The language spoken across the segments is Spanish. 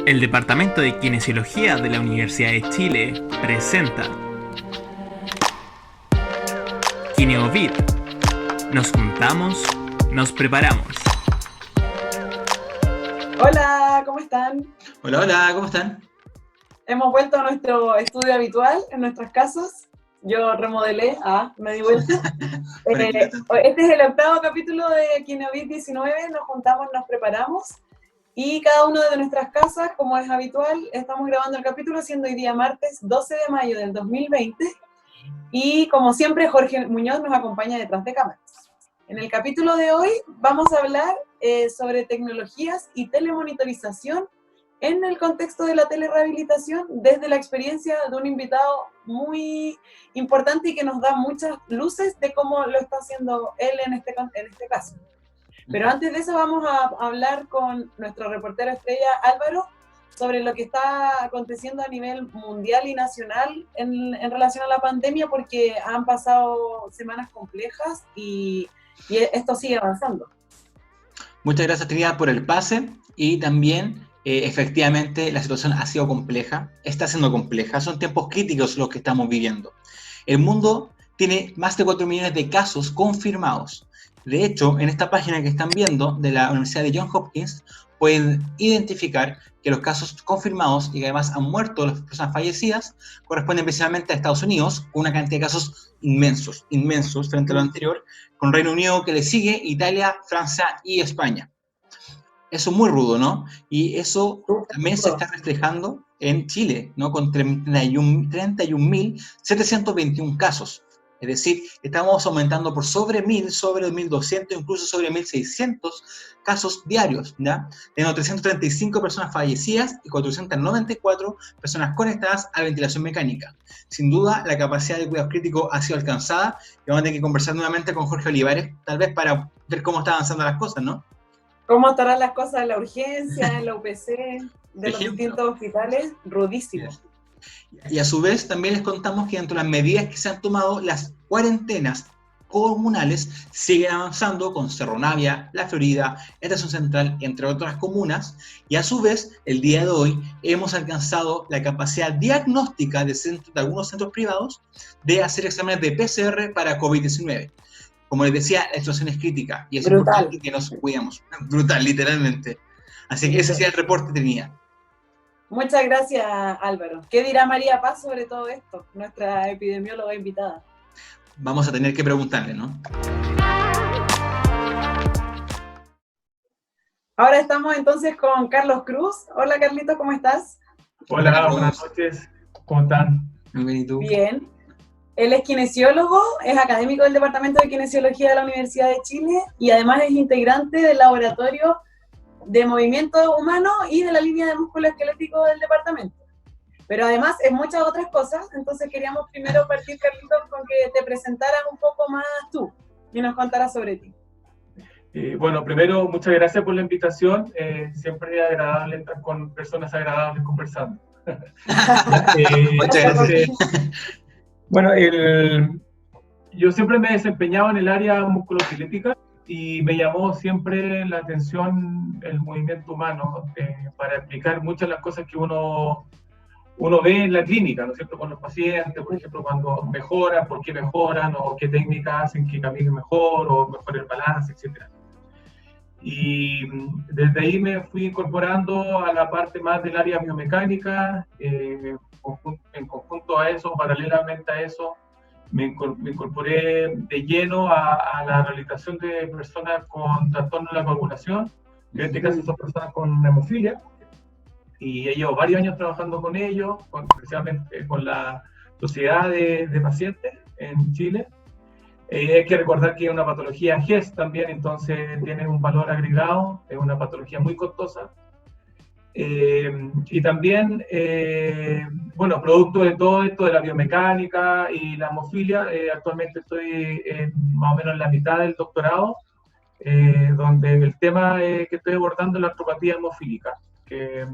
El Departamento de Kinesiología de la Universidad de Chile presenta KineoVid. Nos juntamos, nos preparamos. Hola, ¿cómo están? Hola, hola, ¿cómo están? Hemos vuelto a nuestro estudio habitual en nuestras casas. Yo remodelé, me di vuelta. Este es el octavo capítulo de KineoVid 19, nos juntamos, nos preparamos. Y cada uno de nuestras casas, como es habitual, estamos grabando el capítulo, siendo hoy día martes 12 de mayo del 2020. Y como siempre, Jorge Muñoz nos acompaña detrás de cámaras. En el capítulo de hoy vamos a hablar sobre tecnologías y telemonitorización en el contexto de la telerehabilitación, desde la experiencia de un invitado muy importante y que nos da muchas luces de cómo lo está haciendo él en este caso. Pero antes de eso vamos a hablar con nuestro reportero estrella Álvaro sobre lo que está aconteciendo a nivel mundial y nacional en relación a la pandemia, porque han pasado semanas complejas y esto sigue avanzando. Muchas gracias, Trinidad, por el pase. Y también, efectivamente, la situación ha sido compleja, está siendo compleja. Son tiempos críticos los que estamos viviendo. El mundo tiene más de 4 millones de casos confirmados. De hecho, en esta página que están viendo de la Universidad de Johns Hopkins, pueden identificar que los casos confirmados y que además han muerto las personas fallecidas corresponden principalmente a Estados Unidos, con una cantidad de casos inmensos frente a lo anterior, con Reino Unido que le sigue, Italia, Francia y España. Eso es muy rudo, ¿no? Y eso también se está reflejando en Chile, ¿no? Con 31.721 casos. Es decir, estamos aumentando por sobre 1.000, sobre 1.200, incluso sobre 1.600 casos diarios, ¿ya? Tenemos 335 personas fallecidas y 494 personas conectadas a ventilación mecánica. Sin duda, la capacidad de cuidado crítico ha sido alcanzada y vamos a tener que conversar nuevamente con Jorge Olivares, tal vez para ver cómo están avanzando las cosas, ¿no? ¿Cómo estarán las cosas en la urgencia, en la UPC, de los distintos hospitales? Rudísimo. Y a su vez también les contamos que dentro de las medidas que se han tomado, las cuarentenas comunales siguen avanzando con Cerro Navia, La Florida, Estación Central, entre otras comunas, y a su vez el día de hoy hemos alcanzado la capacidad diagnóstica de algunos centros privados de hacer exámenes de PCR para COVID-19. Como les decía, la situación es crítica y es importante que nos cuidemos. Brutal, literalmente. Así que ese sería el reporte que tenía. Muchas gracias, Álvaro. ¿Qué dirá María Paz sobre todo esto? Nuestra epidemióloga invitada. Vamos a tener que preguntarle, ¿no? Ahora estamos entonces con Carlos Cruz. Hola, Carlito, ¿cómo estás? Hola, buenas noches. ¿Cómo están? Muy bien, ¿y tú? Bien. Él es kinesiólogo, es académico del Departamento de Kinesiología de la Universidad de Chile y además es integrante del Laboratorio de Movimiento Humano y de la línea de músculo esquelético del departamento. Pero además es muchas otras cosas, entonces queríamos primero partir, Carlitos, con que te presentaras un poco más tú y nos contaras sobre ti. Bueno, primero, muchas gracias por la invitación. Siempre es agradable estar con personas agradables conversando. Muchas gracias. Bueno, yo siempre me he desempeñado en el área musculoesquelética y me llamó siempre la atención el movimiento humano para explicar muchas de las cosas que uno ve en la clínica, ¿no es cierto?, con los pacientes, por ejemplo, cuando mejoran, por qué mejoran, o qué técnicas hacen que caminen mejor, o mejore el balance, etc. Y desde ahí me fui incorporando a la parte más del área biomecánica, en conjunto a eso, paralelamente a eso, me incorporé de lleno a la rehabilitación de personas con trastorno de la coagulación, que en este caso son personas con hemofilia, y he llevado varios años trabajando con ellos, especialmente con la Sociedad de Pacientes en Chile. Hay que recordar que es una patología GES también, entonces tiene un valor agregado, es una patología muy costosa. Y también, bueno, producto de todo esto de la biomecánica y la hemofilia, actualmente estoy más o menos en la mitad del doctorado, donde el tema que estoy abordando es la artropatía hemofílica, que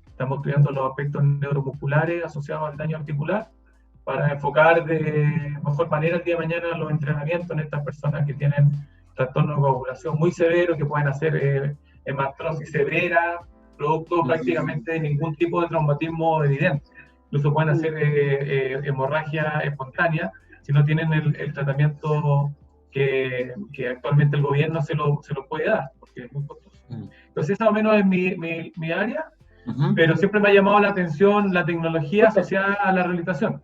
estamos estudiando los aspectos neuromusculares asociados al daño articular para enfocar de mejor manera el día de mañana los entrenamientos en estas personas que tienen trastorno de coagulación muy severo, que pueden hacer hemartrosis severa, producto prácticamente de ningún tipo de traumatismo evidente. Incluso pueden hacer hemorragia espontánea si no tienen el tratamiento que actualmente el gobierno se lo puede dar, porque es muy costoso. Entonces, esa más o menos es mi área, pero siempre me ha llamado la atención la tecnología asociada a la rehabilitación.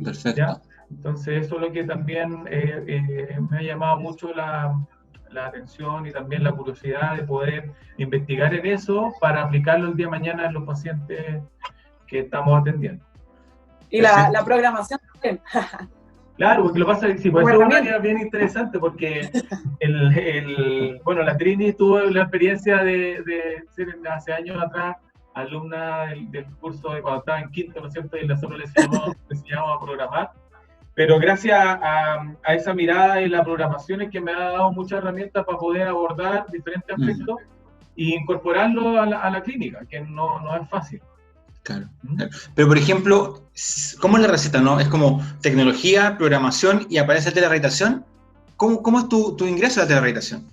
Perfecto. ¿Ya? Entonces, eso es lo que también me ha llamado mucho la atención y también la curiosidad de poder investigar en eso para aplicarlo el día de mañana en los pacientes que estamos atendiendo. Y la programación también. Claro, porque lo pasa es que pues, es un área bien interesante porque bueno, la Trini tuvo la experiencia de ser hace años atrás alumna del curso de cuando estaba en quinto, ¿no es cierto? Y nosotros le enseñamos a programar. Pero gracias a esa mirada y la programación es que me ha dado muchas herramientas para poder abordar diferentes aspectos e incorporarlo a la clínica, que no es fácil. Claro, claro. Pero, por ejemplo, ¿cómo es la receta, no? ¿Es como tecnología, programación y aparece la telerehabilitación? ¿Cómo es tu ingreso a la telerehabilitación?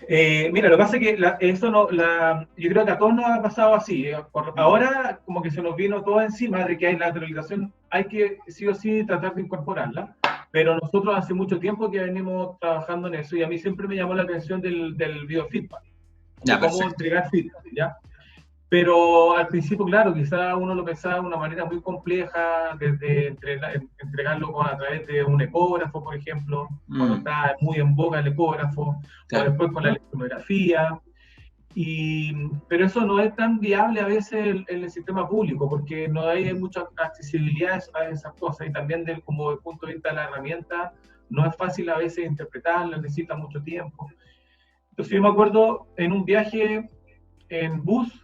Mira, lo que pasa es que yo creo que a todos nos ha pasado así. Ahora como que se nos vino todo encima de que hay la telerehabilitación, hay que sí o sí tratar de incorporarla, pero nosotros hace mucho tiempo que venimos trabajando en eso y a mí siempre me llamó la atención del biofeedback, de cómo entregar feedback, ¿ya? Pero al principio, claro, quizá uno lo pensaba de una manera muy compleja, desde entregarlo a través de un ecógrafo, por ejemplo, cuando está muy en boga el ecógrafo, claro, o después con la electronografía. Pero eso no es tan viable a veces en el sistema público, porque no hay mucha accesibilidad a esas cosas, y también como desde el punto de vista de la herramienta, no es fácil a veces interpretarla, necesita mucho tiempo. Entonces yo me acuerdo en un viaje en bus,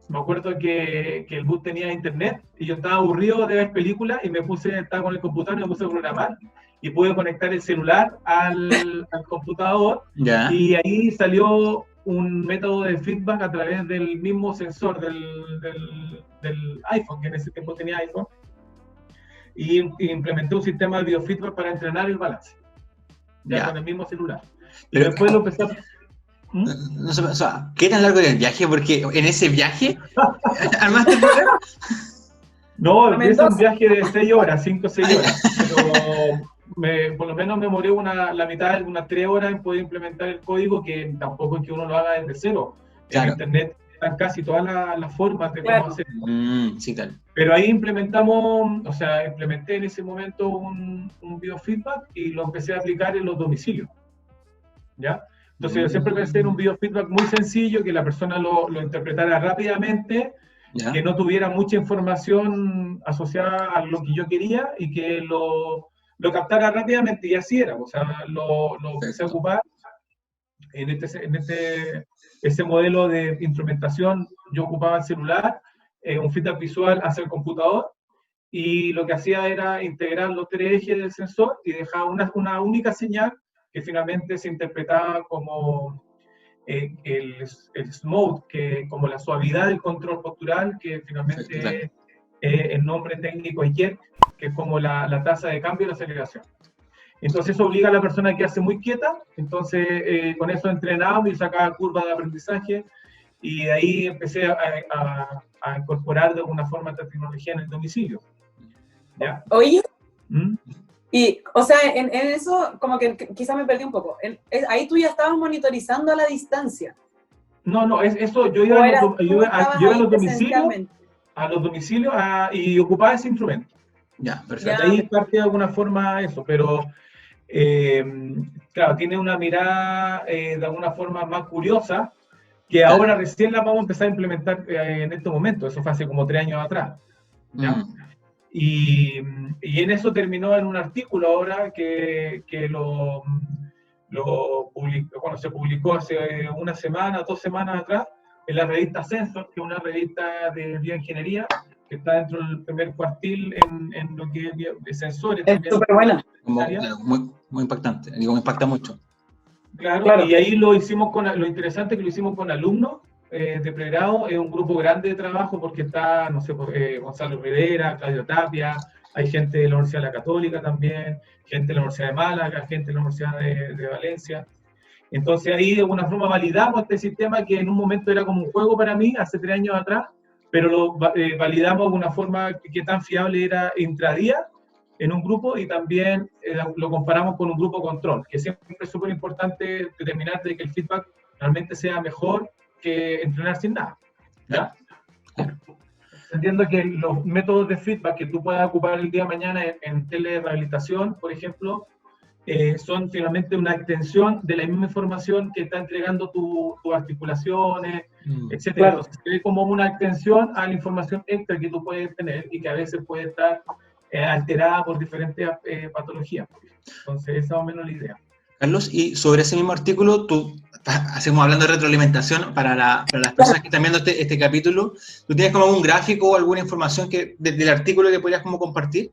me acuerdo que el bus tenía internet y yo estaba aburrido de ver películas y estaba con el computador y me puse a programar y pude conectar el celular al computador, ¿ya? Y ahí salió un método de feedback a través del mismo sensor del iPhone, que en ese tiempo tenía iPhone, y implementé un sistema de biofeedback para entrenar el balance, ya con el mismo celular. Y pero después lo empecé a... No sé, o sea, ¿qué tan largo era el viaje? Porque en ese viaje armaste el problema. No, es un viaje de 6 horas, 5 o 6 horas, pero por lo menos me demoré la mitad, unas 3 horas en poder implementar el código, que tampoco es que uno lo haga desde cero. Claro. En internet están casi todas las formas de cómo hacerlo. Sí, claro. Pero ahí implementé en ese momento un biofeedback y lo empecé a aplicar en los domicilios, ¿ya? Entonces yo siempre pensé en un biofeedback muy sencillo, que la persona lo interpretara rápidamente, ¿ya? Que no tuviera mucha información asociada a lo que yo quería y que lo captara rápidamente, y así era. O sea, lo empecé a ocupar en ese modelo de instrumentación. Yo ocupaba el celular, un feedback visual hacia el computador, y lo que hacía era integrar los 3 ejes del sensor y dejaba una única señal que finalmente se interpretaba como el smooth, como la suavidad del control postural, que finalmente el nombre técnico es JET, que es como la tasa de cambio y la aceleración. Entonces eso obliga a la persona a quedarse muy quieta, entonces con eso entrenábamos y sacaba curvas de aprendizaje, y de ahí empecé a incorporar de alguna forma esta tecnología en el domicilio. ¿Ya? Oye, y, o sea, en eso como que quizá me perdí un poco. Ahí tú ya estabas monitorizando a la distancia. No, eso yo iba a los domicilios y ocupaba ese instrumento. Ya, perfecto. De ahí parte de alguna forma eso, pero claro, tiene una mirada de alguna forma más curiosa, que ahora recién la vamos a empezar a implementar en este momento. Eso fue hace como 3 años atrás, ¿ya? Y en eso terminó en un artículo ahora que se publicó hace una semana, 2 semanas atrás, en la revista Sensor, que es una revista de bioingeniería que está dentro del primer cuartil en lo que es de sensores. Es súper buena. Muy impactante, digo, me impacta mucho. Claro, y ahí lo interesante es que lo hicimos con alumnos de pregrado. Es un grupo grande de trabajo porque está, no sé, Gonzalo Rivera, Claudio Tapia, hay gente de la Universidad de la Católica también, gente de la Universidad de Málaga, gente de la Universidad de Valencia. Entonces ahí de alguna forma validamos este sistema que en un momento era como un juego para mí, hace 3 años atrás, pero lo validamos de una forma que tan fiable era intradía en un grupo y también lo comparamos con un grupo control, que siempre es súper importante determinar de que el feedback realmente sea mejor que entrenar sin nada. ¿Ya? Entiendo que los métodos de feedback que tú puedas ocupar el día de mañana en telerehabilitación, por ejemplo, son finalmente una extensión de la misma información que está entregando tus articulaciones, etc. Claro. Entonces, se ve como una extensión a la información extra que tú puedes tener y que a veces puede estar alterada por diferentes patologías. Entonces, esa es más o menos la idea. Carlos, y sobre ese mismo artículo, hacemos hablando de retroalimentación para las personas que están viendo este capítulo, ¿tú tienes como algún gráfico o alguna información del artículo que podrías como compartir?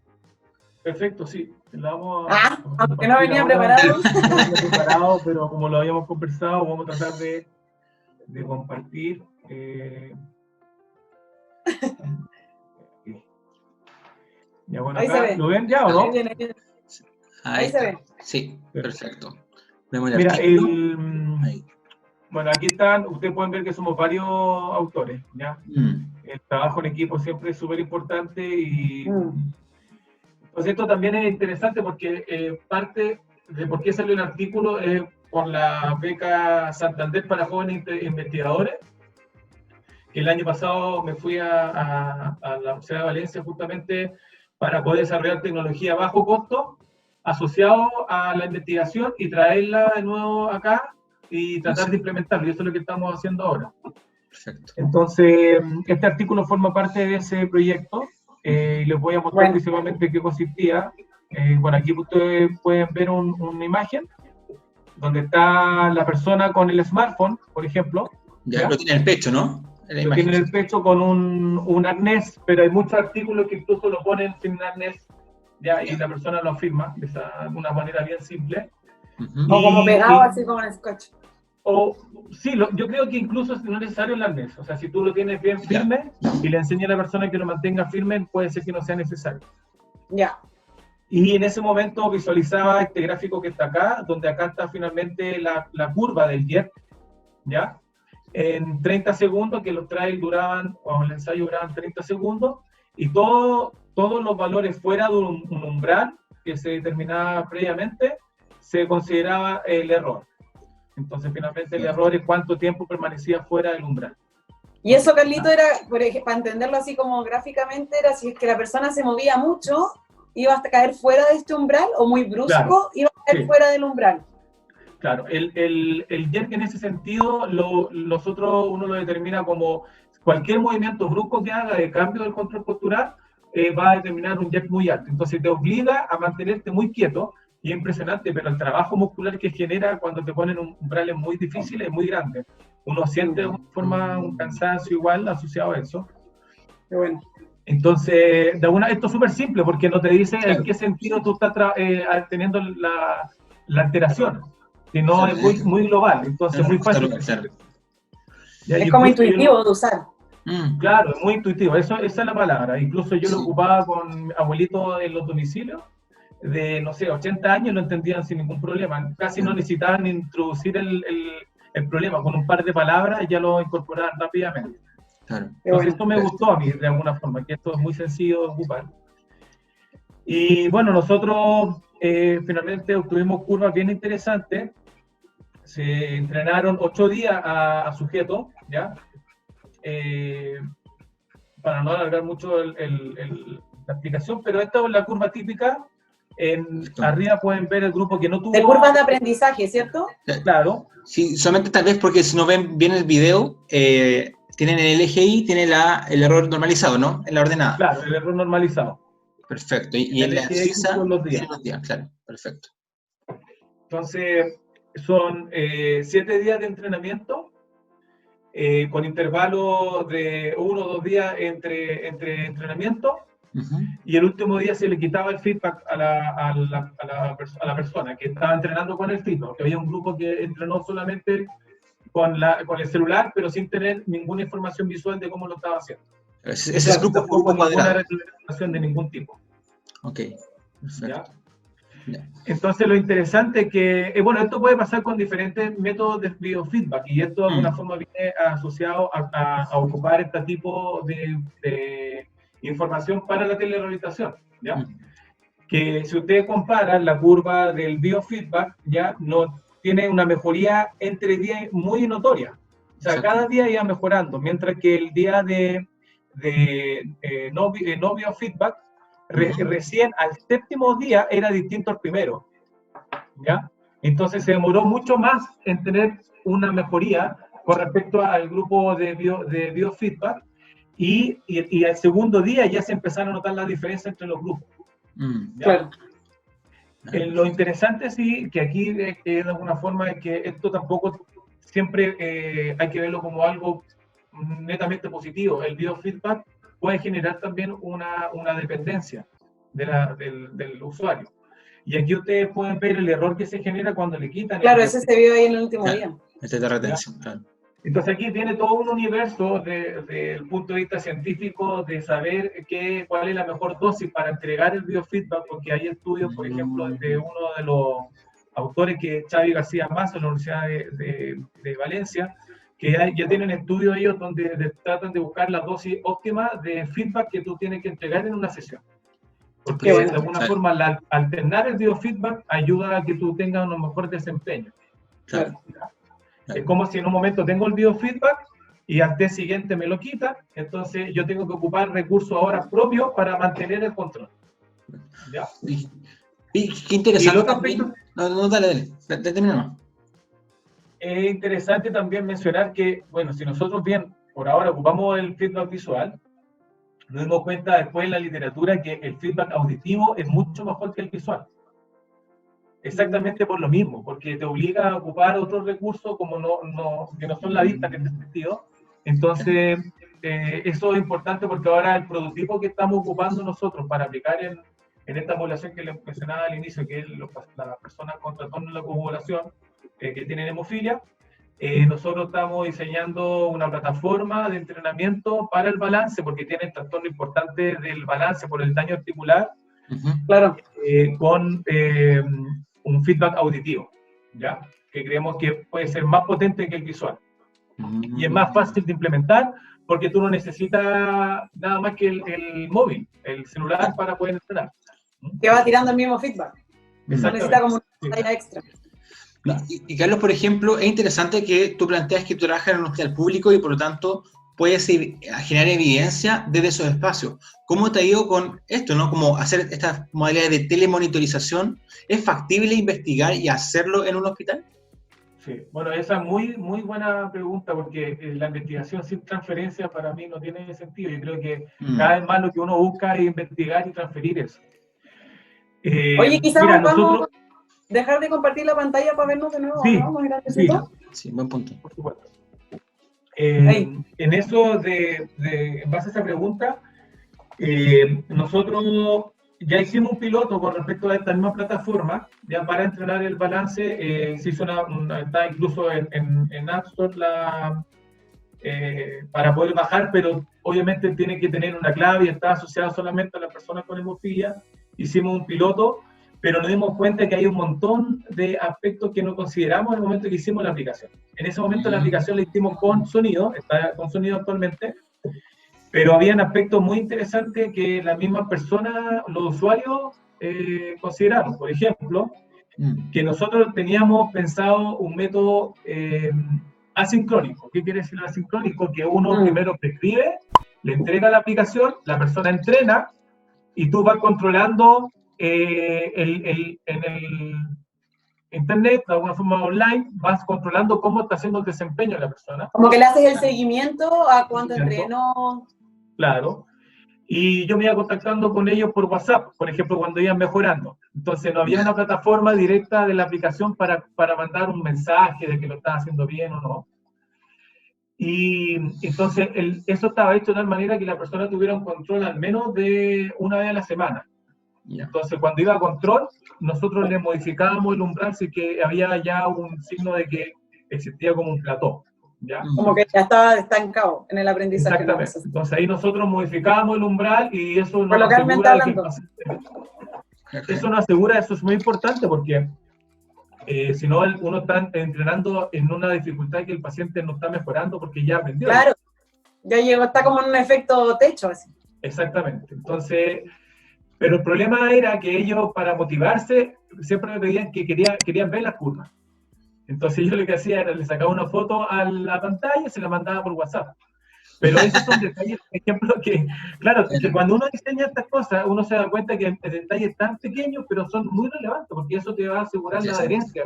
Perfecto, sí. Aunque no venía preparado. No venía preparado, pero como lo habíamos conversado, vamos a tratar de compartir. Ya, bueno, Ahí acá, se ve. ¿lo ven ya o no? Ahí viene, ahí viene. Ahí se ve. Sí, perfecto. Vemos el Mira, artículo. Ahí. bueno, aquí están, ustedes pueden ver que somos varios autores, ¿ya? El trabajo en equipo siempre es súper importante y pues esto también es interesante porque parte de por qué salió el artículo es por la beca Santander para jóvenes investigadores. El año pasado me fui a la Universidad de Valencia justamente para poder desarrollar tecnología a bajo costo asociado a la investigación y traerla de nuevo acá y tratar de implementarlo. Y eso es lo que estamos haciendo ahora. Perfecto. Entonces, este artículo forma parte de ese proyecto. Y les voy a mostrar principalmente qué consistía. Bueno, aquí ustedes pueden ver una imagen donde está la persona con el smartphone, por ejemplo. Ya lo tiene en el pecho, ¿no? Lo tiene en el pecho con un arnés, pero hay muchos artículos que incluso lo ponen sin arnés, ¿ya? Y la persona lo afirma de una manera bien simple. O como pegado así como en scotch. Sí, yo creo que incluso no es necesario el arnés. O sea, si tú lo tienes bien firme y le enseñas a la persona que lo mantenga firme, puede ser que no sea necesario. Ya. Y en ese momento visualizaba este gráfico que está acá, donde acá está finalmente la curva del jet, ¿ya? En 30 segundos, que los trials duraban, o el ensayo duraban 30 segundos, y todos los valores fuera de un umbral que se determinaba previamente, se consideraba el error. Entonces, finalmente, el error es cuánto tiempo permanecía fuera del umbral. Y eso, Carlito, era, por ejemplo, para entenderlo así como gráficamente, era si es que la persona se movía mucho, iba a caer fuera de este umbral, o muy brusco, claro, iba a caer fuera del umbral. Claro, el jerk en ese sentido, uno lo determina como cualquier movimiento brusco que haga de cambio del control postural, va a determinar un jerk muy alto. Entonces te obliga a mantenerte muy quieto, y es impresionante, pero el trabajo muscular que genera cuando te ponen umbrales muy difíciles es muy grande. Uno siente de alguna forma un cansancio igual asociado a eso. Qué bueno. Entonces, esto es súper simple, porque no te dice en qué sentido tú estás teniendo la alteración, sino es muy global, entonces muy fácil. Es como intuitivo de usar. Claro, es muy intuitivo, esa es la palabra. Incluso yo lo ocupaba con abuelitos en los domicilios, de, no sé, 80 años, lo entendían sin ningún problema. Casi no necesitaban introducir el problema, con un par de palabras ya lo incorporaban rápidamente. Claro. Entonces esto me gustó a mí, de alguna forma, que esto es muy sencillo de ocupar. Y bueno, nosotros finalmente obtuvimos curvas bien interesantes. Se entrenaron 8 días a sujetos, ¿ya? Para no alargar mucho la explicación, pero esta es la curva típica. Arriba pueden ver el grupo que no tuvo... De curvas de aprendizaje, ¿cierto? Claro. Sí, solamente tal vez porque si no ven bien el video, tienen el eje Y, tiene el error normalizado, ¿no? En la ordenada. Claro, el error normalizado. Perfecto. Y en la abscisa los días. Claro, perfecto. Entonces, son 7 días de entrenamiento, con intervalos de 1 o 2 días entre entrenamiento, y el último día se le quitaba el feedback a la persona que estaba entrenando con el feedback, que había un grupo que entrenó solamente con el celular, pero sin tener ninguna información visual de cómo lo estaba haciendo. Ese es grupo cuadrado. Ninguna retroalimentación de ningún tipo. Ok, perfecto. Entonces lo interesante es que, bueno, esto puede pasar con diferentes métodos de biofeedback y esto de alguna forma viene asociado a ocupar este tipo de información para la telerehabilitación, ¿ya? Que si ustedes comparan la curva del biofeedback, ya no tiene una mejoría entre días muy notoria. O sea, cada día iba mejorando, mientras que el día de no biofeedback, recién al séptimo día era distinto al primero, ¿ya? Entonces se demoró mucho más en tener una mejoría con respecto al grupo de biofeedback y al segundo día ya se empezaron a notar las diferencias entre los grupos. Claro. Lo interesante sí, que aquí de alguna forma es que esto tampoco siempre hay que verlo como algo netamente positivo. El biofeedback puede generar también una dependencia del usuario. Y aquí ustedes pueden ver el error que se genera cuando le quitan. Claro, ese se vio ahí en el último día. Este de retención, claro. Entonces aquí tiene todo un universo desde el punto de vista científico de saber cuál es la mejor dosis para entregar el biofeedback, porque hay estudios, por ejemplo, de uno de los autores que es Xavi García Mazo, de la Universidad de Valencia, que ya tienen estudios ellos donde tratan de buscar la dosis óptima de feedback que tú tienes que entregar en una sesión. Porque de alguna forma al alternar el biofeedback ayuda a que tú tengas un mejor desempeño. Claro. Es como si en un momento tengo el biofeedback y al día siguiente me lo quita, entonces yo tengo que ocupar recursos ahora propios para mantener el control. ¿Ya? Y qué interesante. Y el otro aspecto, dale, termina más. Es interesante también mencionar que, bueno, si nosotros bien por ahora ocupamos el feedback visual, nos dimos cuenta después en la literatura que el feedback auditivo es mucho mejor que el visual. Exactamente por lo mismo, porque te obliga a ocupar otros recursos como que no son la vista en este sentido. Entonces, eso es importante porque ahora el prototipo que estamos ocupando nosotros para aplicar en esta población que les mencionaba al inicio, que es las personas con trastorno de la coagulación que tienen hemofilia, nosotros estamos diseñando una plataforma de entrenamiento para el balance, porque tienen trastorno importante del balance por el daño articular, Claro. con un feedback auditivo, ¿ya? Que creemos que puede ser más potente que el visual. Y es más fácil de implementar porque tú no necesitas nada más que el móvil, el celular para poder entrenar. Que va tirando el mismo feedback. No necesita como una pantalla extra. No, y Carlos, por ejemplo, es interesante que tú planteas que tú trabajas en un hospital público y por lo tanto puedes generar evidencia desde esos espacios. ¿Cómo te ha ido con esto, no? Como hacer estas modalidades de telemonitorización. ¿Es factible investigar y hacerlo en un hospital? Sí, bueno, esa es muy, muy buena pregunta porque la investigación sin transferencia para mí no tiene sentido. Yo creo que cada vez más lo que uno busca es investigar y transferir eso. Oye, quizás podamos dejar de compartir la pantalla para vernos de nuevo, sí, ¿no? Más sí, buen punto. Por supuesto. En eso, en base a esa pregunta, nosotros ya hicimos un piloto con respecto a esta misma plataforma, ya para entrenar el balance. Se hizo está incluso en App Store para poder bajar, pero obviamente tiene que tener una clave y está asociada solamente a las personas con hemofilia. Hicimos un piloto, pero nos dimos cuenta que hay un montón de aspectos que no consideramos en el momento que hicimos la aplicación. En ese momento la aplicación la hicimos con sonido, está con sonido actualmente, pero habían aspectos muy interesantes que las mismas personas, los usuarios, consideraron. Por ejemplo, que nosotros teníamos pensado un método asincrónico. ¿Qué quiere decir asincrónico? Que uno primero prescribe, le entrega la aplicación, la persona entrena, y tú vas controlando en el internet, de alguna forma online, vas controlando cómo está haciendo el desempeño de la persona. Como que le haces el seguimiento a cuánto entrenó. Claro. Y yo me iba contactando con ellos por WhatsApp, por ejemplo, cuando iban mejorando. Entonces no había una plataforma directa de la aplicación para mandar un mensaje de que lo están haciendo bien o no. Y entonces eso estaba hecho de tal manera que la persona tuviera un control al menos de una vez a la semana. Entonces cuando iba a control, nosotros le modificábamos el umbral si que había ya un signo de que existía como un plató. ¿Ya? Como que ya estaba estancado en el aprendizaje. Exactamente. Entonces ahí nosotros modificábamos el umbral y eso nos asegura de que eso nos asegura, eso es muy importante porque si no uno está entrenando en una dificultad que el paciente no está mejorando porque ya aprendió. Claro, ya llegó, está como en un efecto techo, así. Exactamente. Entonces, pero el problema era que ellos, para motivarse, siempre me pedían que querían ver las curvas. Entonces yo lo que hacía era, le sacaba una foto a la pantalla y se la mandaba por WhatsApp. Pero esos son detalles, por ejemplo, que, claro, que cuando uno diseña estas cosas, uno se da cuenta que hay detalles tan pequeños, pero son muy relevantes, porque eso te va a asegurar la adherencia.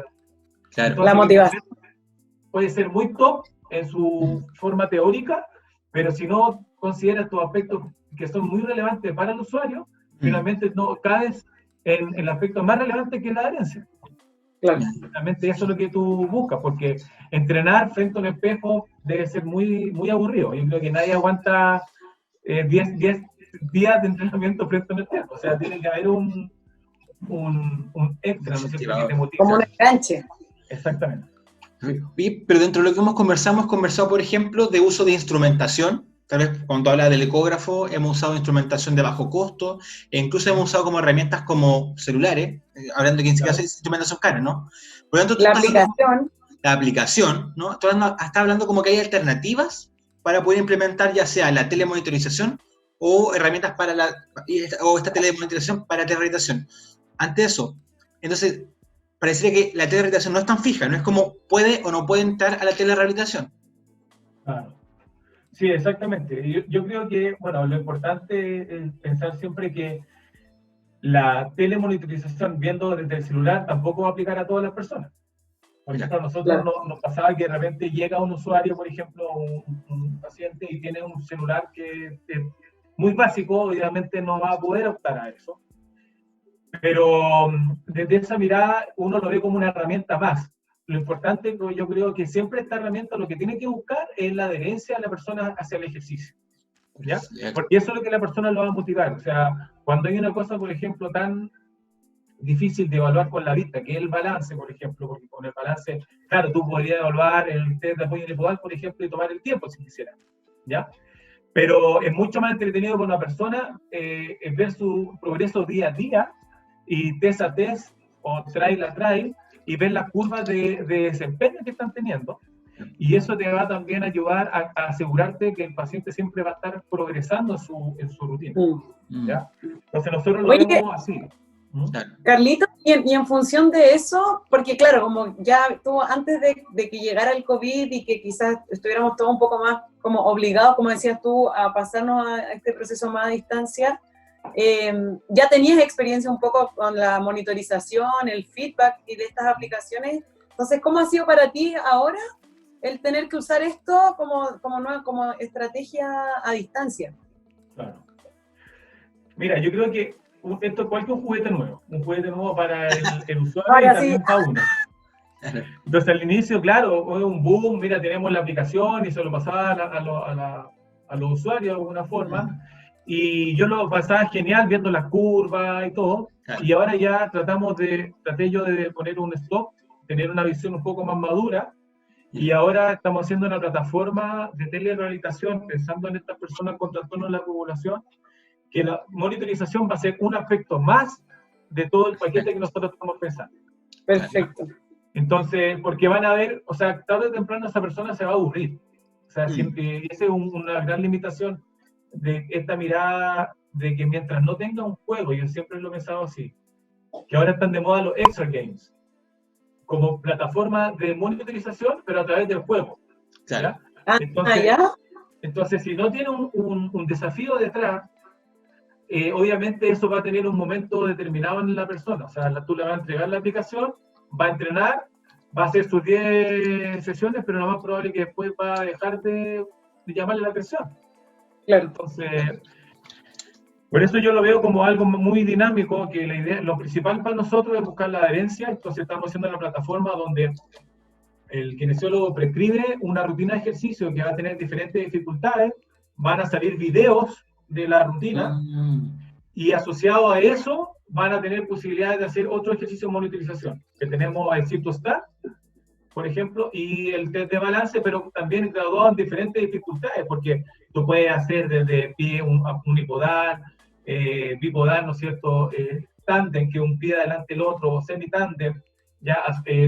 Claro. Entonces, La motivación. puede ser muy top en su forma teórica, pero si no consideras tus aspectos que son muy relevantes para el usuario, finalmente no caes en el aspecto más relevante que es la adherencia. Claro. Finalmente eso es lo que tú buscas, porque entrenar frente a un espejo debe ser muy, muy aburrido. Yo creo que nadie aguanta 10 días de entrenamiento frente a un espejo. O sea, tiene que haber un extra, ¿no es cierto?, que te motive. Como un enganche. Exactamente. Pero dentro de lo que hemos conversado, por ejemplo, de uso de instrumentación. Tal vez cuando habla del ecógrafo hemos usado instrumentación de bajo costo, e incluso hemos usado como herramientas como celulares, hablando de que Claro. instrumentación cara, ¿no? Por lo tanto, La aplicación. La aplicación, ¿no? Está hablando como que hay alternativas para poder implementar ya sea la telemonitorización o herramientas o esta telemonitorización para telerehabilitación. Ante eso, entonces, parecería que la telerehabilitación no es tan fija, no es como puede o no puede entrar a la telerehabilitación. Claro. Sí, exactamente. Yo creo que, bueno, lo importante es pensar siempre que la telemonitorización viendo desde el celular tampoco va a aplicar a todas las personas. Por ejemplo, a nosotros nos pasaba que de repente llega un usuario, por ejemplo, un paciente y tiene un celular que es muy básico, obviamente no va a poder optar a eso. Pero desde esa mirada uno lo ve como una herramienta más. Lo importante, yo creo que siempre esta herramienta lo que tiene que buscar es la adherencia de la persona hacia el ejercicio, ¿ya? Porque eso es lo que la persona lo va a motivar. O sea, cuando hay una cosa, por ejemplo, tan difícil de evaluar con la vista, que es el balance, por ejemplo, porque con el balance, claro, tú podrías evaluar el test de apoyo unipodal, por ejemplo, y tomar el tiempo si quisieras, ¿ya? Pero es mucho más entretenido con una persona ver su progreso día a día y test a test o trail a trail y ver las curvas de desempeño que están teniendo. Y eso te va también a ayudar a asegurarte que el paciente siempre va a estar progresando en su rutina, ¿ya? Entonces nosotros lo vemos así. Carlito, y en función de eso, porque claro, como ya tú antes de que llegara el COVID y que quizás estuviéramos todos un poco más como obligados, como decías tú, a pasarnos a este proceso más a distancia, ya tenías experiencia un poco con la monitorización, el feedback y de estas aplicaciones. Entonces, ¿cómo ha sido para ti ahora el tener que usar esto como estrategia a distancia? Claro. Mira, yo creo que esto es cualquier juguete nuevo para el usuario y también para uno. Entonces al inicio, claro, fue un boom, mira, tenemos la aplicación y se lo pasaba a los usuarios de alguna forma, y yo lo pasaba genial viendo las curvas y todo, y ahora ya traté yo de poner un stop, tener una visión un poco más madura, y ahora estamos haciendo una plataforma de telerehabilitación pensando en estas personas con trastornos de la población, que la monitorización va a ser un aspecto más de todo el paquete que nosotros estamos pensando. Perfecto. Entonces, porque van a ver, o sea, tarde o temprano esa persona se va a aburrir. O sea, siempre, esa es una gran limitación de esta mirada de que mientras no tenga un juego, yo siempre lo he pensado así, que ahora están de moda los extra games, como plataforma de monitorización, pero a través del juego. Claro. Entonces, si no tiene un desafío detrás, obviamente eso va a tener un momento determinado en la persona. O sea, tú le vas a entregar la aplicación, va a entrenar, va a hacer sus 10 sesiones, pero lo más probable es que después va a dejar de llamarle la atención. Claro. Entonces, por eso yo lo veo como algo muy dinámico, que la idea, lo principal para nosotros es buscar la adherencia. Entonces estamos haciendo una plataforma donde el kinesiólogo prescribe una rutina de ejercicio que va a tener diferentes dificultades, van a salir videos de la rutina, y asociado a eso van a tener posibilidades de hacer otro ejercicio de monitorización, que tenemos el CytoStat, por ejemplo, y el test de balance, pero también graduado en diferentes dificultades, porque tú puedes hacer desde pie unipodal, bipodal, ¿no es cierto?, tándem, que un pie adelante el otro, o semi-tándem, ya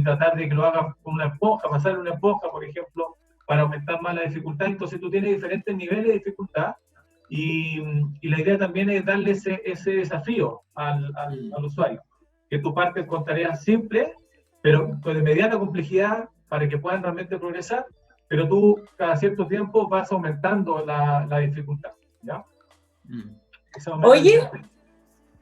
tratar de que lo hagan con una esponja, pasarle una esponja, por ejemplo, para aumentar más la dificultad. Entonces tú tienes diferentes niveles de dificultad y la idea también es darle ese desafío al usuario, que tú partes con tareas simples, pero de mediana complejidad para que puedan realmente progresar, pero tú cada cierto tiempo vas aumentando la dificultad, ¿ya? Oye,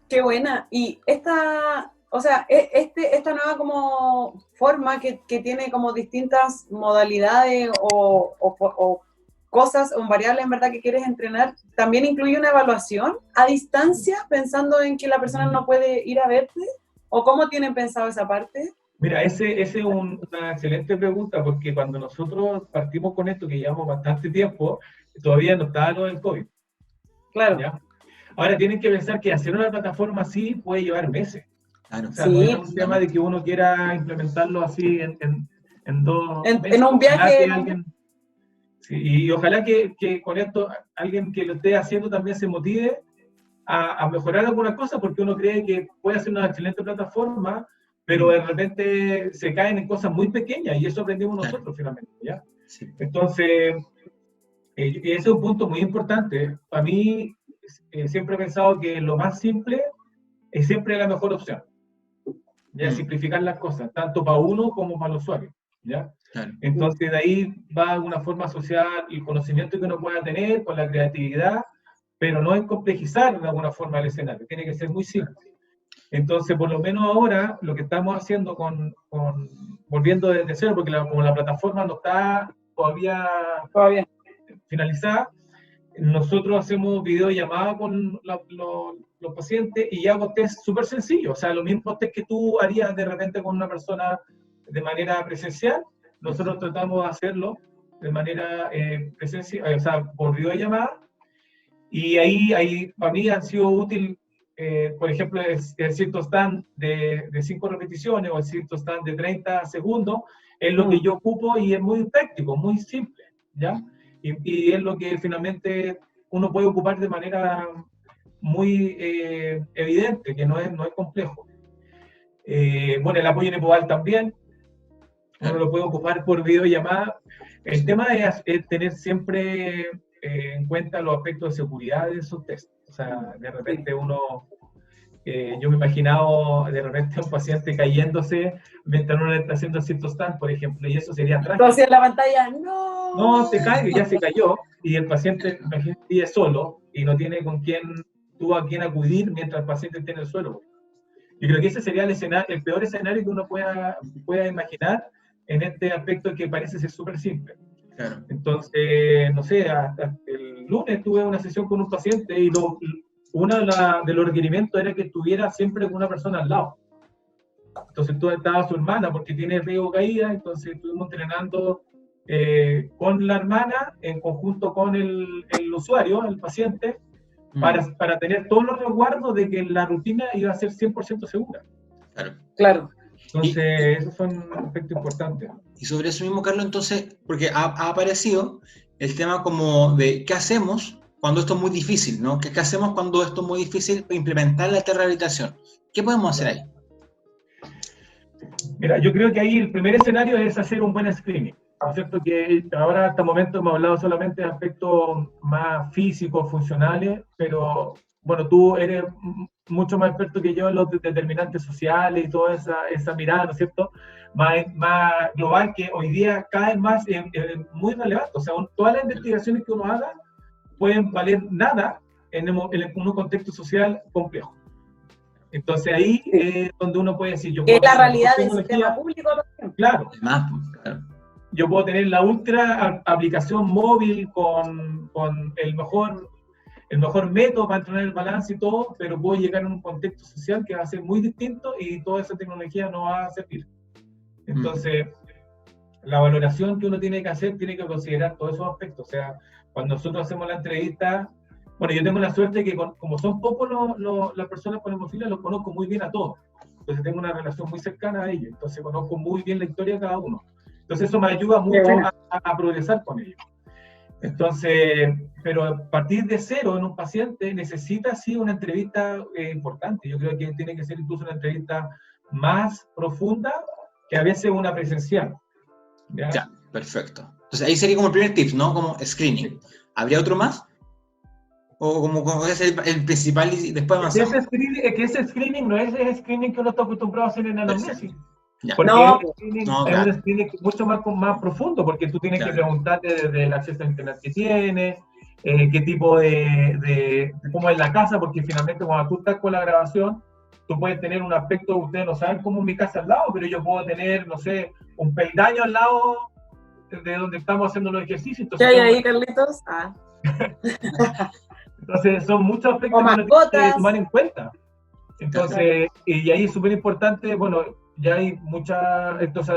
qué buena. Y esta, o sea, esta nueva como forma que tiene como distintas modalidades o cosas o variables en verdad que quieres entrenar, ¿también incluye una evaluación a distancia pensando en que la persona no puede ir a verte? ¿O cómo tienen pensado esa parte? Mira, ese es una excelente pregunta, porque cuando nosotros partimos con esto, que llevamos bastante tiempo, todavía no estaba lo del COVID. Claro. ¿Ya? Ahora tienen que pensar que hacer una plataforma así puede llevar meses. Claro. O sea, Sí. no es un tema de que uno quiera implementarlo así en 2 meses. En un viaje. Sí, y ojalá que con esto alguien que lo esté haciendo también se motive a mejorar alguna cosa, porque uno cree que puede hacer una excelente plataforma, pero de repente se caen en cosas muy pequeñas, y eso aprendimos nosotros finalmente, ¿ya? Sí. Entonces, ese es un punto muy importante. Para mí, siempre he pensado que lo más simple es siempre la mejor opción. Ya, simplificar las cosas, tanto para uno como para el usuario, ¿ya? Claro. Entonces, de ahí va de alguna forma asociar el conocimiento que uno pueda tener con la creatividad, pero no es complejizar de alguna forma el escenario, tiene que ser muy simple. Entonces, por lo menos ahora, lo que estamos haciendo volviendo desde cero, porque como la plataforma no está todavía finalizada, nosotros hacemos videollamadas con los pacientes y hago test súper sencillos, o sea, los mismos test que tú harías de repente con una persona de manera presencial, nosotros tratamos de hacerlo de manera presencial, o sea, por videollamada, y ahí para mí han sido útil, por ejemplo, el cierto stand de 5 repeticiones o el cierto stand de 30 segundos, es lo que yo ocupo y es muy práctico, muy simple, ¿ya? Y es lo que finalmente uno puede ocupar de manera muy evidente, que no es complejo. Bueno, el apoyo nepodal también, uno lo puede ocupar por videollamada. El tema es tener siempre en cuenta los aspectos de seguridad de esos test. O sea, de repente yo me he imaginado de repente a un paciente cayéndose mientras uno le está haciendo el cytostand, por ejemplo, y eso sería trágico. Entonces en la pantalla, no. No, se cae, ya se cayó, y el paciente, imagínate, es solo, y no tiene a quién acudir mientras el paciente esté en el suelo. Yo creo que ese sería el peor escenario que uno pueda imaginar en este aspecto que parece ser súper simple. Claro. Entonces, no sé, hasta el lunes tuve una sesión con un paciente y uno de los requerimientos era que estuviera siempre con una persona al lado. Entonces estaba su hermana porque tiene riesgo de caída, entonces estuvimos entrenando con la hermana en conjunto con el usuario, el paciente, para tener todos los resguardos de que la rutina iba a ser 100% segura. Claro. Entonces, esos son aspectos importantes. Y sobre eso mismo, Carlos, entonces, porque ha aparecido el tema como de qué hacemos cuando esto es muy difícil, ¿no? ¿Qué hacemos cuando esto es muy difícil implementar la rehabilitación? ¿Qué podemos hacer ahí? Mira, yo creo que ahí el primer escenario es hacer un buen screening. ¿No es cierto? Que ahora hasta el momento hemos hablado solamente de aspectos más físicos, funcionales, pero bueno, tú eres mucho más experto que yo en los determinantes sociales y toda esa mirada, ¿no es cierto?, más global, que hoy día cada vez más es muy relevante. O sea, todas las investigaciones que uno haga pueden valer nada en un contexto social complejo. Entonces ahí es donde uno puede decir, yo puedo... Es la realidad del sistema público también. Claro. Claro. Yo puedo tener la ultra aplicación móvil con el mejor método para entrenar el balance y todo, pero puedo llegar a un contexto social que va a ser muy distinto y toda esa tecnología no va a servir. Entonces, la valoración que uno tiene que hacer tiene que considerar todos esos aspectos. O sea, cuando nosotros hacemos la entrevista, bueno, yo tengo la suerte que como son pocos las personas con hemofilia, los conozco muy bien a todos. Entonces tengo una relación muy cercana a ellos. Entonces conozco muy bien la historia de cada uno. Entonces eso me ayuda mucho a progresar con ellos. Entonces, pero partir de cero en un paciente necesita sí una entrevista importante. Yo creo que tiene que ser incluso una entrevista más profunda que a veces una presencial. ¿Ya? Ya, perfecto. Entonces ahí sería como el primer tip, ¿no? Como screening. ¿Habría otro más? ¿O como es el principal y después avanzamos? Ese screening no es el screening que uno está acostumbrado a hacer en anamnesis. Ya. Porque No, el screening no, es claro. un screening mucho más profundo, porque tú tienes que Claro. preguntarte desde el acceso a internet que tienes, qué tipo de cómo es la casa, porque finalmente cuando tú estás con la grabación, tú puedes tener un aspecto, ustedes no saben cómo es mi casa al lado, pero yo puedo tener, no sé, un peldaño al lado de donde estamos haciendo los ejercicios. ¿qué Entonces, hay ahí, Carlitos? entonces son muchos O aspectos que uno tiene que mascotas. tomar en cuenta. Entonces, y ahí es súper importante, bueno, ya hay muchas, entonces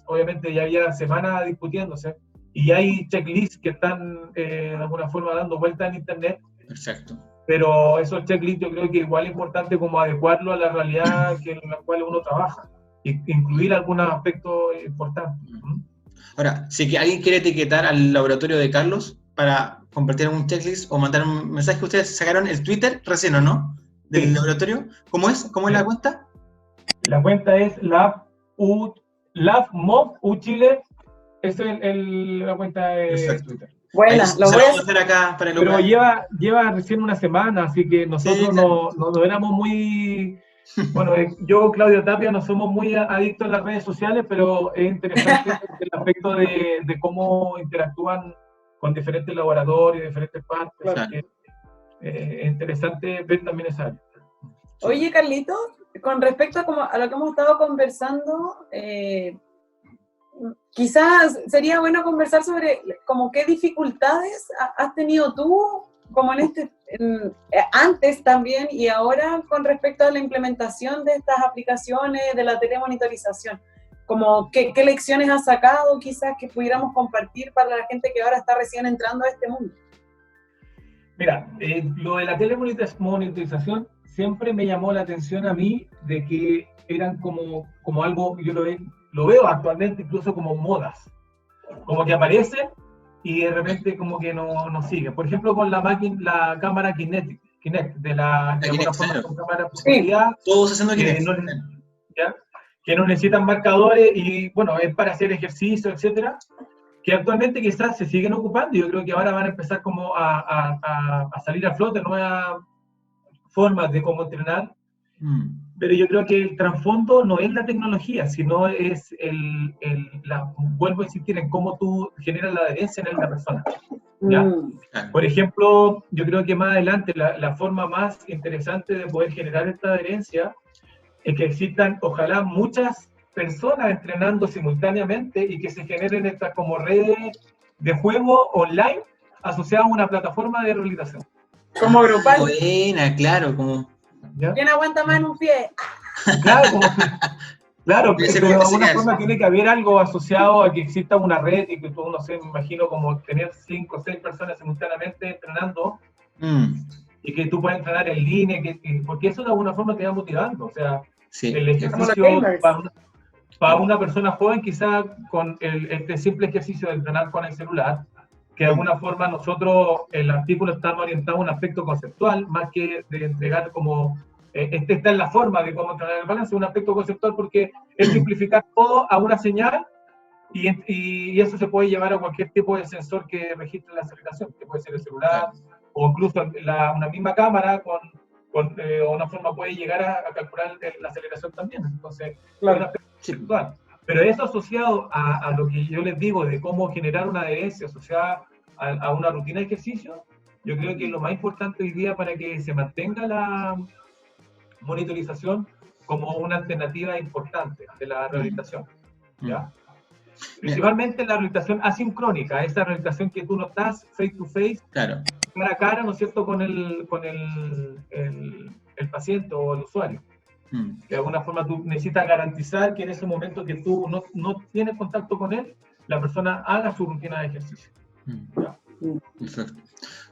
obviamente ya había semanas discutiéndose, y hay checklists que están de alguna forma dando vueltas en internet, Perfecto. pero esos checklists yo creo que igual es importante como adecuarlo a la realidad en la cual uno trabaja, y incluir algunos aspectos importantes. Ahora, si que alguien quiere etiquetar al laboratorio de Carlos para compartir un checklist o mandar un mensaje, ustedes sacaron el Twitter recién, ¿o no? Del Sí. laboratorio. ¿Cómo es? ¿Cómo es la cuenta? La cuenta es LabMob Chile, esa es la cuenta de Perfecto. Twitter. Buena, Ahí lo se voy lo a vamos a hacer acá para el Pero local. lleva recién una semana, así que nosotros Sí, claro. no éramos muy... Bueno, yo, Claudio Tapia, no somos muy adictos a las redes sociales, pero es interesante el aspecto de cómo interactúan con diferentes laboratorios, diferentes partes. Claro. Así que, es interesante ver también esa área. Oye, Carlito, con respecto a lo que hemos estado conversando, quizás sería bueno conversar sobre como qué dificultades has tenido tú, como antes también y ahora con respecto a la implementación de estas aplicaciones de la telemonitorización. Como qué lecciones has sacado, quizás que pudiéramos compartir para la gente que ahora está recién entrando a este mundo. Mira, lo de la telemonitorización siempre me llamó la atención a mí de que eran como algo, yo lo veo actualmente incluso como modas, como que aparecen y de repente como que no siguen. Por ejemplo, con la cámara Kinect de alguna forma con cámara de profundidad, Todos haciendo Kinect. Que no necesitan marcadores y bueno, es para hacer ejercicio, etcétera, que actualmente quizás se siguen ocupando. Yo creo que ahora van a empezar como a salir a flote nuevas formas de cómo entrenar, pero yo creo que el trasfondo no es la tecnología, sino es vuelvo a insistir en cómo tú generas la adherencia en la persona. ¿Ya? Por ejemplo, yo creo que más adelante la forma más interesante de poder generar esta adherencia es que existan, ojalá, muchas personas entrenando simultáneamente y que se generen estas como redes de juego online asociadas a una plataforma de rehabilitación. Como grupal. Buena, claro, como... ¿Ya? ¿Quién aguanta más en un pie? Claro, claro, pero de alguna forma tiene que haber algo asociado a que exista una red y que tú, no sé, me imagino como tener 5 o 6 personas simultáneamente entrenando y que tú puedas entrenar en línea, porque eso de alguna forma te va motivando, o sea, el ejercicio para una persona joven quizás con este simple ejercicio de entrenar con el celular, que de alguna forma nosotros, el artículo estamos orientados a un aspecto conceptual, más que de entregar como, está en la forma de cómo entrenar el balance, un aspecto conceptual porque es simplificar todo a una señal y eso se puede llevar a cualquier tipo de sensor que registre la aceleración, que puede ser el celular o incluso una misma cámara una forma puede llegar a calcular la aceleración también. Entonces, claro, es un aspecto conceptual. Pero eso asociado a lo que yo les digo de cómo generar una adherencia asociada a una rutina de ejercicio, yo creo que es lo más importante hoy día para que se mantenga la monitorización como una alternativa importante de la rehabilitación. ¿Ya? Principalmente la rehabilitación asincrónica, esa rehabilitación que tú no estás face to face, cara a cara, ¿no es cierto?, con el paciente o el usuario. De alguna forma tú necesitas garantizar que en ese momento que tú no tienes contacto con él, la persona haga su rutina de ejercicio. Perfecto.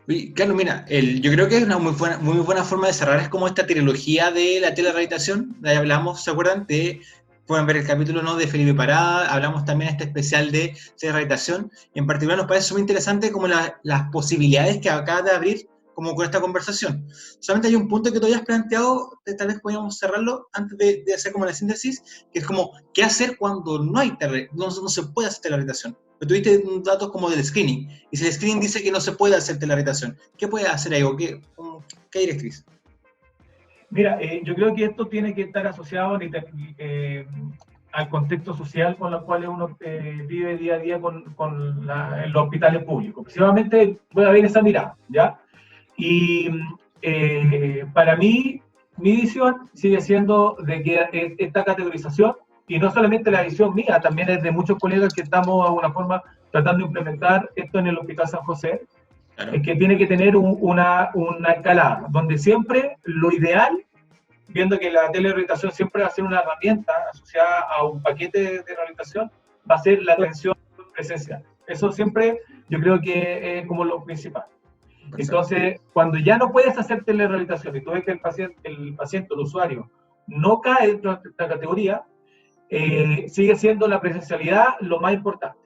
Oye, Carlos, mira, yo creo que es una muy buena forma de cerrar, es como esta trilogía de la telerehabilitación, de ahí hablamos, ¿se acuerdan? De pueden ver el capítulo, ¿no?, de Felipe Parada. Hablamos también este especial de rehabilitación, y en particular nos parece muy interesante como las posibilidades que acaba de abrir como con esta conversación. Solamente hay un punto que todavía has planteado, tal vez podríamos cerrarlo antes de hacer como la síntesis, que es como, ¿qué hacer cuando no hay no se puede hacer telerehabilitación? Pero tuviste datos como del screening, y si el screening dice que no se puede hacer telerehabilitación, ¿qué puede hacer ahí? ¿Qué directriz? Mira, yo creo que esto tiene que estar asociado al contexto social con el cual uno vive día a día en los hospitales públicos. Principalmente puede haber esa mirada, ¿ya? Y para mí, mi visión sigue siendo de que esta categorización, y no solamente la visión mía, también es de muchos colegas que estamos de alguna forma tratando de implementar esto en el Hospital San José, claro, es que tiene que tener una escalada, donde siempre lo ideal, viendo que la telerehabilitación siempre va a ser una herramienta asociada a un paquete de rehabilitación, va a ser la atención presencial. Eso siempre yo creo que es como lo principal. Entonces, cuando ya no puedes hacer telerehabilitación y tú ves que el paciente, el usuario, no cae dentro de esta categoría, sigue siendo la presencialidad lo más importante.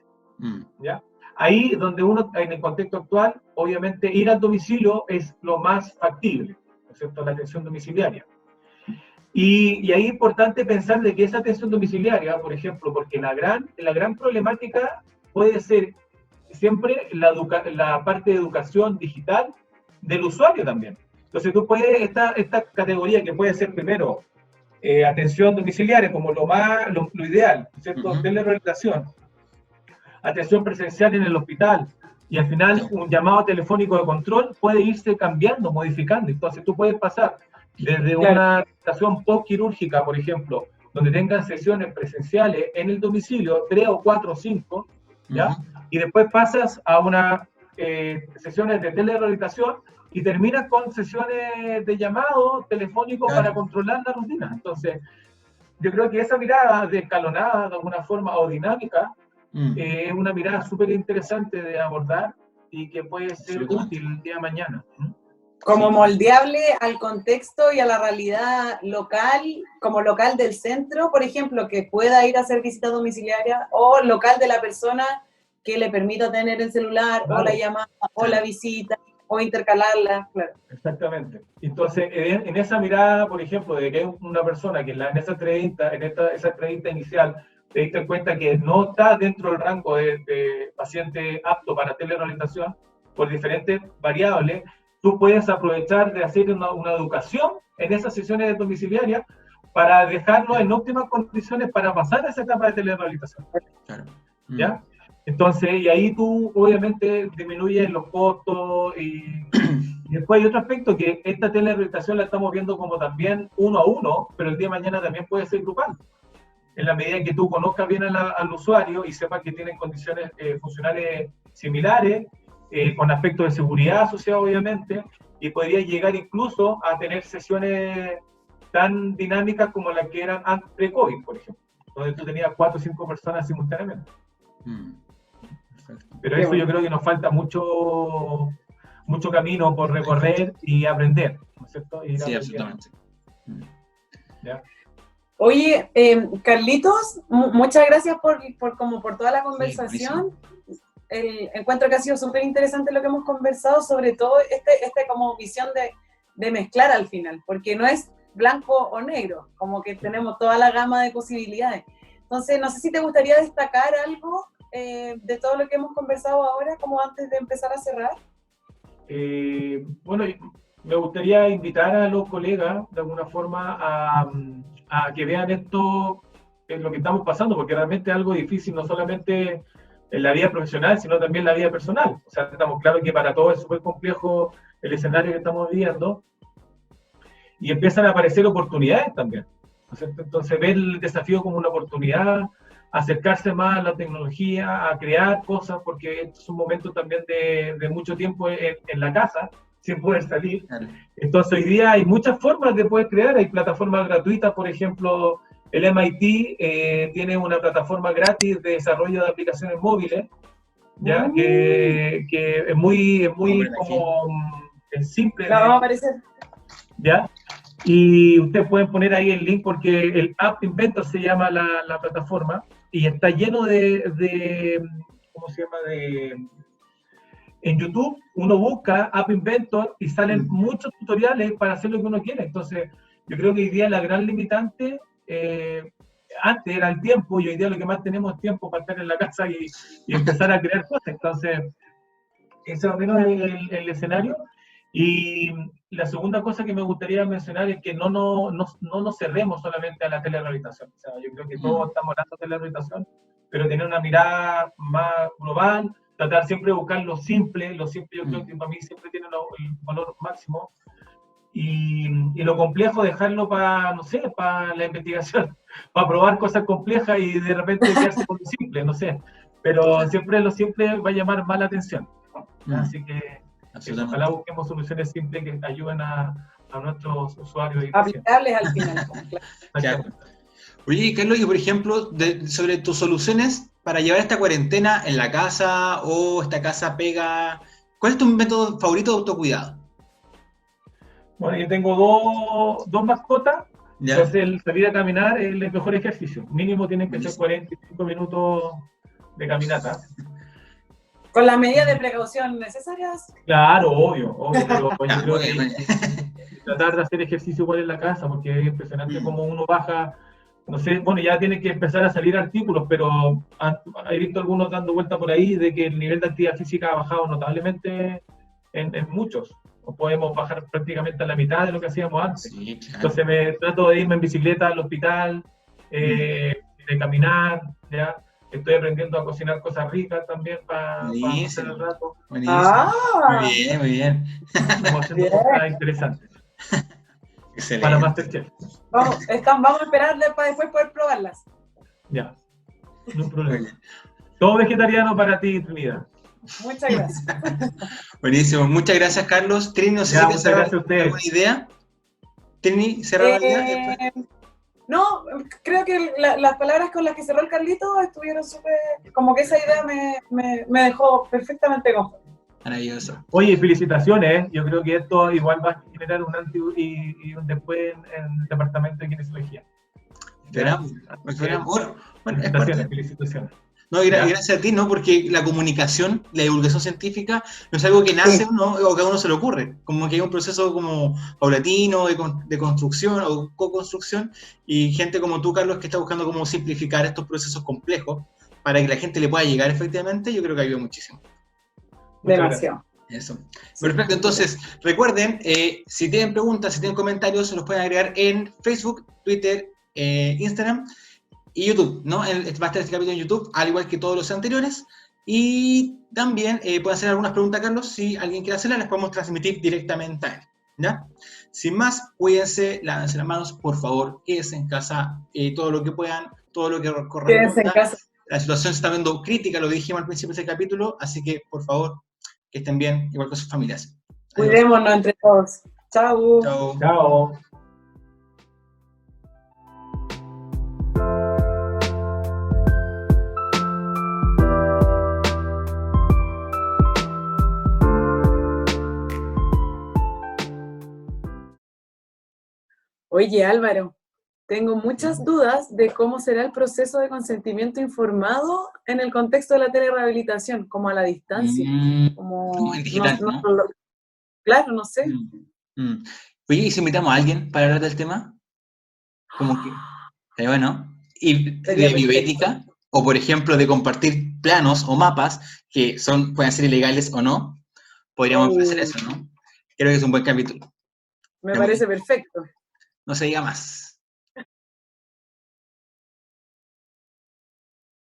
¿Ya? Ahí donde uno, en el contexto actual, obviamente ir al domicilio es lo más factible, ¿no es cierto?, la atención domiciliaria. Y ahí es importante pensar de que esa atención domiciliaria, por ejemplo, porque la gran problemática puede ser siempre la parte de educación digital del usuario también. Entonces tú puedes, esta categoría que puede ser primero atención domiciliaria como lo ideal, ¿cierto? Telerehabilitación, atención presencial en el hospital, y al final un llamado telefónico de control puede irse cambiando, modificando. Entonces tú puedes pasar desde una atención postquirúrgica, por ejemplo, donde tengan sesiones presenciales en el domicilio, 3 o 4 o 5, ¿ya? Y después pasas a unas sesiones de telerehabilitación y terminas con sesiones de llamado telefónico para controlar la rutina. Entonces, yo creo que esa mirada de escalonada, de alguna forma, o dinámica, es una mirada súper interesante de abordar y que puede ser útil el día de mañana. Como moldeable al contexto y a la realidad local, como local del centro, por ejemplo, que pueda ir a hacer visita domiciliaria, o local de la persona que le permita tener el celular, claro, o la llamada, o la visita, o intercalarla, claro. Exactamente. Entonces, en esa mirada, por ejemplo, de que hay una persona que en esa entrevista inicial te diste cuenta que no está dentro del rango de paciente apto para telerehabilitación por diferentes variables, tú puedes aprovechar de hacer una educación en esas sesiones domiciliarias para dejarlo en óptimas condiciones para pasar a esa etapa de telerehabilitación. Claro. ¿Ya? Entonces, y ahí tú obviamente disminuyes los costos y después hay otro aspecto que esta telerehabilitación la estamos viendo como también 1 a 1, pero el día de mañana también puede ser grupal. En la medida en que tú conozcas bien al usuario y sepas que tienen condiciones funcionales similares, con aspectos de seguridad asociados obviamente, y podría llegar incluso a tener sesiones tan dinámicas como las que eran pre-COVID, por ejemplo, donde tú tenías 4 o 5 personas simultáneamente. Pero eso yo creo que nos falta mucho camino por recorrer y aprender, ¿no es cierto? Sí, absolutamente. ¿Ya? Oye, Carlitos, muchas gracias por toda la conversación. Encuentro que ha sido súper interesante lo que hemos conversado, sobre todo como visión de mezclar al final, porque no es blanco o negro, como que tenemos toda la gama de posibilidades. Entonces, no sé si te gustaría destacar algo de todo lo que hemos conversado ahora, como antes de empezar a cerrar. Bueno, me gustaría invitar a los colegas, de alguna forma, a que vean esto, en lo que estamos pasando, porque realmente es algo difícil, no solamente en la vida profesional, sino también en la vida personal. O sea, estamos claros que para todos es súper complejo el escenario que estamos viviendo, y empiezan a aparecer oportunidades también, ¿no es cierto? Entonces, ver el desafío como una oportunidad, acercarse más a la tecnología, a crear cosas, porque es un momento también de mucho tiempo en la casa, sin poder salir. Claro. Entonces, hoy día hay muchas formas de poder crear, hay plataformas gratuitas, por ejemplo, el MIT tiene una plataforma gratis de desarrollo de aplicaciones móviles, ¿ya? Que es muy como simple. La vamos a aparecer. ¿Ya? Y ustedes pueden poner ahí el link porque el App Inventor se llama la plataforma y está lleno ¿cómo se llama? En YouTube uno busca App Inventor y salen muchos tutoriales para hacer lo que uno quiere. Entonces, yo creo que hoy día la gran limitante, antes era el tiempo y hoy día lo que más tenemos es tiempo para estar en la casa y empezar a crear cosas. Entonces, ese es el escenario. Y la segunda cosa que me gustaría mencionar es que no nos cerremos solamente a la telerehabilitación. O sea, yo creo que todos estamos hablando de telerehabilitación, pero tener una mirada más global, tratar siempre de buscar lo simple yo creo que para mí siempre tiene el valor máximo, y lo complejo dejarlo para, no sé, para la investigación, para probar cosas complejas y de repente quedarse con lo simple, no sé, pero siempre lo simple va a llamar más la atención. Así que ojalá busquemos soluciones simples que ayuden a nuestros usuarios. Aplicables al final. Claro. Oye, Carlos, y por ejemplo, sobre tus soluciones para llevar esta cuarentena en la casa o esta casa pega, ¿cuál es tu método favorito de autocuidado? Bueno, yo tengo dos mascotas, ¿Ya? entonces el salir a caminar es el mejor ejercicio. Mínimo tienen que ser 45 minutos de caminata. Con las medidas de precaución necesarias. Claro, obvio, pero yo Ah, creo bueno. que tratar de hacer ejercicio igual en la casa, porque es impresionante como uno baja, no sé, bueno, ya tiene que empezar a salir artículos, pero he visto algunos dando vuelta por ahí de que el nivel de actividad física ha bajado notablemente en muchos. O podemos bajar prácticamente a la mitad de lo que hacíamos antes. Sí, claro. Entonces me trato de irme en bicicleta al hospital, de caminar, ¿ya? Estoy aprendiendo a cocinar cosas ricas también para pasar el rato. Buenísimo. Muy bien, muy bien. Estamos haciendo cosas interesantes. Excelente. Para Masterchef. Vamos a esperar para después poder probarlas. Ya, no hay problema. Todo vegetariano para ti, Trinidad. Muchas gracias. Buenísimo, muchas gracias, Carlos. Trini, no sé si muchas gracias a ustedes. ¿Alguna idea? Trini, cerrar la idea. No, creo que las palabras con las que cerró el Carlito estuvieron súper, como que esa idea me dejó perfectamente conforme. Maravilloso. Oye, felicitaciones, yo creo que esto igual va a generar un antes y un después en el departamento de kinesiología. Esperamos. Felicitaciones. No, gracias a ti, ¿no? Porque la comunicación, la divulgación científica no es algo que nace uno o que a uno se le ocurre. Como que hay un proceso como paulatino de construcción o co-construcción, y gente como tú, Carlos, que está buscando cómo simplificar estos procesos complejos para que la gente le pueda llegar efectivamente, yo creo que ayuda muchísimo. Demasiado. Eso. Perfecto, entonces recuerden, si tienen preguntas, si tienen comentarios, se los pueden agregar en Facebook, Twitter, Instagram y YouTube, ¿no? Va a estar este capítulo en YouTube, al igual que todos los anteriores. Y también pueden hacer algunas preguntas, Carlos, si alguien quiere hacerlas, las podemos transmitir directamente a él, ¿ya? Sin más, cuídense, lávense las manos, por favor, quédense en casa, todo lo que puedan, todo lo que corresponda. Quédense en casa. La situación se está viendo crítica, lo dijimos al principio de este capítulo, así que, por favor, que estén bien, igual con sus familias. Adiós. Cuidémonos entre todos. Chao. Chao. Chao. Oye, Álvaro, tengo muchas dudas de cómo será el proceso de consentimiento informado en el contexto de la telerehabilitación, como a la distancia. Como en digital, ¿no? Claro, no sé. Oye, ¿y si invitamos a alguien para hablar del tema? Como que, bueno, y de bioética, o por ejemplo de compartir planos o mapas que pueden ser ilegales o no, podríamos hacer eso, ¿no? Creo que es un buen capítulo. Me parece perfecto. No se diga más.